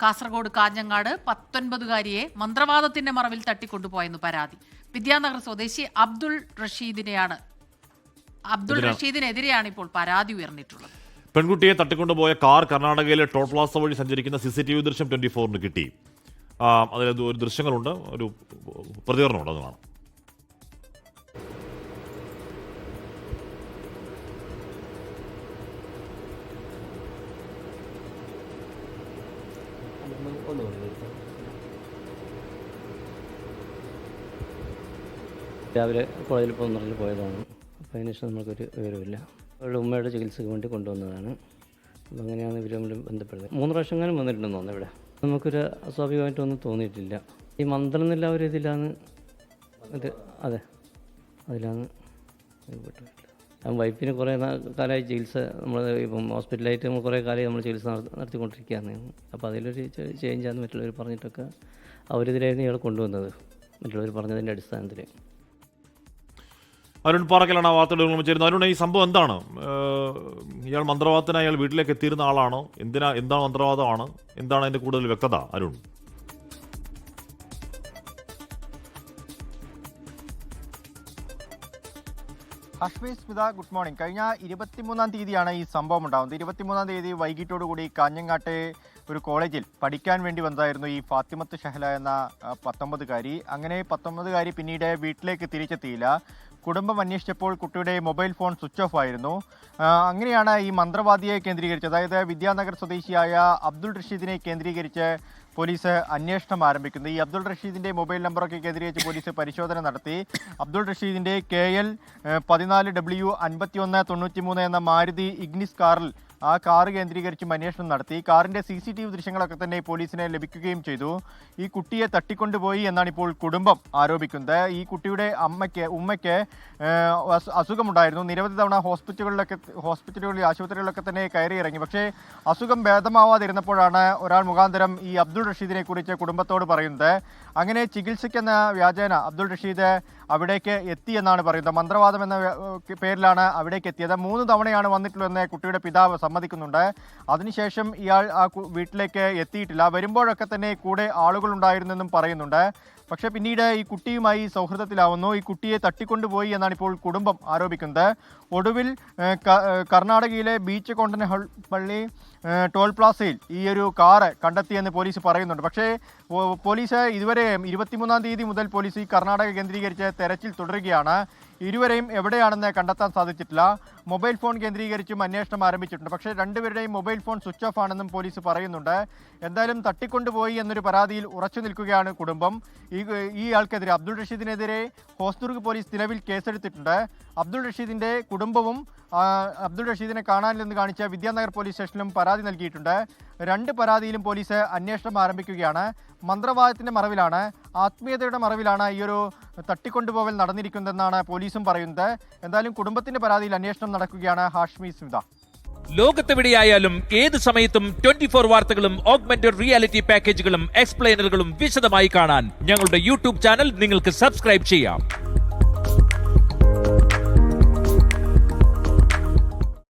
കാസർഗോഡ് കാഞ്ഞങ്ങാട് 19-കാരിയെ മന്ത്രവാദത്തിന്റെ മറവിൽ തട്ടിക്കൊണ്ടുപോയെന്ന് പരാതി. വിദ്യാനഗർ സ്വദേശി അബ്ദുൾ റഷീദിനെതിരെയാണ് ഇപ്പോൾ പരാതി ഉയർന്നിട്ടുള്ളത്. പെൺകുട്ടിയെ തട്ടിക്കൊണ്ടുപോയ കാർ കർണാടകയിലെ ടോൾ പ്ലാസ വഴി സഞ്ചരിക്കുന്ന CCTV ദൃശ്യം 24-ന് കിട്ടി. അതിൽ ഒരു ദൃശ്യങ്ങളുണ്ട്, ഒരു പ്രതികരണമുണ്ട്, അത് കാണാം. രാവിലെ കോളേജിൽ പോകുന്ന പോയതാണ്. അപ്പോൾ അതിനുശേഷം നമുക്കൊരു വിവരമില്ല. അവരുടെ ഉമ്മയുടെ ചികിത്സയ്ക്ക് വേണ്ടി കൊണ്ടുവന്നതാണ്. അപ്പോൾ അങ്ങനെയാണ് ഇവർ തമ്മിൽ ബന്ധപ്പെടുന്നത്. 3 പ്രാവശ്യങ്ങളും വന്നിട്ടുണ്ടെന്ന് തോന്നുന്നു. ഇവിടെ നമുക്കൊരു അസ്വാഭാവികമായിട്ടൊന്നും തോന്നിയിട്ടില്ല. ഈ മന്ത്രം എന്നുള്ള ഒരു ഇതിലാണ് അതെ അതിലാണ് വൈഫിന് കുറേ കാലമായി ചികിത്സ നമ്മൾ ഇപ്പം ഹോസ്പിറ്റലായിട്ട് നമ്മൾ കുറേ കാലമായി നമ്മൾ ചികിത്സ നടത്തിക്കൊണ്ടിരിക്കുകയാണ്. അപ്പോൾ അതിലൊരു ചേഞ്ചാന്ന് മറ്റുള്ളവർ പറഞ്ഞിട്ടൊക്കെ അവരെതിരായിരുന്നു ഇയാൾ കൊണ്ടുവന്നത്, മറ്റുള്ളവർ പറഞ്ഞതിൻ്റെ അടിസ്ഥാനത്തിൽ. അരുൺ പാറക്കലാണ് ആ വാർത്തകൾ ചേരുന്നത്. അരുൺ, ഈ സംഭവം എന്താണ്? ഇയാൾ മന്ത്രവാദത്തിന് അയാൾ വീട്ടിലേക്ക് എത്തിയിരുന്ന ആളാണോ? എന്താണ് മന്ത്രവാദമാണ്? എന്താണ് അതിൻ്റെ കൂടുതൽ വ്യക്തത, അരുൺ? Hashmi, Smitha, good morning. കഴിഞ്ഞ 23-ാം തീയതിയാണ് ഈ സംഭവം ഉണ്ടാകുന്നത്. 23-ാം തീയതി വൈകിട്ടോടുകൂടി കാഞ്ഞങ്ങാട്ടെ ഒരു കോളേജിൽ പഠിക്കാൻ വേണ്ടി വന്നതായിരുന്നു ഈ ഫാത്തിമത്ത് ഷഹല എന്ന 19-കാരി. അങ്ങനെ 19-കാരി പിന്നീട് വീട്ടിലേക്ക് തിരിച്ചെത്തിയില്ല. കുടുംബം അന്വേഷിച്ചപ്പോൾ കുട്ടിയുടെ മൊബൈൽ ഫോൺ സ്വിച്ച് ഓഫ് ആയിരുന്നു. അങ്ങനെയാണ് ഈ മന്ത്രവാദിയെ കേന്ദ്രീകരിച്ച്, അതായത് വിദ്യാനഗർ സ്വദേശിയായ അബ്ദുൾ റഷീദിനെ കേന്ദ്രീകരിച്ച് പോലീസ് അന്വേഷണം ആരംഭിക്കുന്നത്. ഈ അബ്ദുൾ റഷീദിന്റെ മൊബൈൽ നമ്പറൊക്കെ കേന്ദ്രീകരിച്ച് പോലീസ് പരിശോധന നടത്തി. അബ്ദുൾ റഷീദിന്റെ KL 14W 5193 എന്ന മാരുതി ഇഗ്നിസ് കാറിൽ ആ കാറ് കേന്ദ്രീകരിച്ചും അന്വേഷണം നടത്തി. കാറിന്റെ CCTV ദൃശ്യങ്ങളൊക്കെ തന്നെ പോലീസിനെ ലഭിക്കുകയും ചെയ്തു. ഈ കുട്ടിയെ തട്ടിക്കൊണ്ടുപോയി എന്നാണ് ഇപ്പോൾ കുടുംബം ആരോപിക്കുന്നത്. ഈ കുട്ടിയുടെ ഉമ്മയ്ക്ക് അസുഖമുണ്ടായിരുന്നു. നിരവധി തവണ ഹോസ്പിറ്റലുകളിൽ ആശുപത്രികളിലൊക്കെ തന്നെ കയറിയിറങ്ങി. പക്ഷേ അസുഖം ഭേദമാവാതിരുന്നപ്പോഴാണ് ഒരാൾ മുഖാന്തരം ഈ അബ്ദുൾ റഷീദിനെ കുറിച്ച് കുടുംബത്തോട് പറയുന്നത്. അങ്ങനെ ചികിത്സയ്ക്കെന്ന വ്യാജേന അബ്ദുൾ റഷീദ് അവിടേക്ക് എത്തി എന്നാണ് പറയുന്നത്. മന്ത്രവാദം എന്ന പേരിലാണ് അവിടേക്ക് എത്തിയത്. 3 തവണയാണ് വന്നിട്ടുള്ളതെന്ന് കുട്ടിയുടെ പിതാവ് സമ്മതിക്കുന്നുണ്ട്. അതിനുശേഷം ഇയാൾ ആ വീട്ടിലേക്ക് എത്തിയിട്ടില്ല. വരുമ്പോഴൊക്കെ തന്നെ കൂടെ ആളുകളുണ്ടായിരുന്നെന്നും പറയുന്നുണ്ട്. പക്ഷേ പിന്നീട് ഈ കുട്ടിയുമായി സൗഹൃദത്തിലാവുന്നു. ഈ കുട്ടിയെ തട്ടിക്കൊണ്ടുപോയി എന്നാണ് ഇപ്പോൾ കുടുംബം ആരോപിക്കുന്നത്. ഒടുവിൽ കർണാടകയിലെ ബീച്ച് കോണ്ടനപ്പള്ളി ടോൾ പ്ലാസയിൽ ഈ ഒരു കാറ് കണ്ടെത്തിയെന്ന് പോലീസ് പറയുന്നുണ്ട്. പക്ഷേ പോലീസ് ഇതുവരെ 23-ാം തീയതി മുതൽ പോലീസ് ഈ കർണാടക കേന്ദ്രീകരിച്ച് തെരച്ചിൽ തുടരുകയാണ്. ഇരുവരെയും എവിടെയാണെന്ന് കണ്ടെത്താൻ സാധിച്ചിട്ടില്ല. മൊബൈൽ ഫോൺ കേന്ദ്രീകരിച്ചും അന്വേഷണം ആരംഭിച്ചിട്ടുണ്ട്. പക്ഷേ രണ്ടുപേരുടെയും മൊബൈൽ ഫോൺ സ്വിച്ച് ഓഫ് ആണെന്നും പോലീസ് പറയുന്നുണ്ട്. എന്തായാലും തട്ടിക്കൊണ്ടുപോയി എന്നൊരു പരാതിയിൽ ഉറച്ചു നിൽക്കുകയാണ് കുടുംബം. ഈ ആൾക്കെതിരെ, അബ്ദുൾ റഷീദിനെതിരെ ഹോസ്ദുർഗ് പോലീസ് നിലവിൽ കേസെടുത്തിട്ടുണ്ട്. അബ്ദുൾ റഷീദിന്റെ കുടുംബവും അബ്ദുൾ റഷീദിനെ കാണാനില്ലെന്ന് കാണിച്ച വിദ്യാനഗർ പോലീസ് സ്റ്റേഷനിലും പരാതി നൽകിയിട്ടുണ്ട്. 2 പരാതിയിലും പോലീസ് അന്വേഷണം ആരംഭിക്കുകയാണ്. മന്ത്രവാദത്തിന്റെ മറവിലാണ്, ആത്മീയതയുടെ മറവിലാണ് ഈ ഒരു തട്ടിക്കൊണ്ടുപോകൽ നടന്നിരിക്കുന്നതെന്നാണ് പോലീസും പറയുന്നത്. എന്തായാലും കുടുംബത്തിന്റെ പരാതിയിൽ അന്വേഷണം നടക്കുകയാണ്. ഹാഷ്മി, സ്മിത. ലോകത്തെവിടെയായാലും ഏത് സമയത്തും 24 വാർത്തകളും ഓഗ്മെന്റഡ് റിയാലിറ്റി പാക്കേജുകളും എക്സ്പ്ലെയിനറുകളും വിശദമായി കാണാൻ ഞങ്ങളുടെ YouTube ചാനൽ നിങ്ങൾക്ക് സബ്സ്ക്രൈബ് ചെയ്യാം.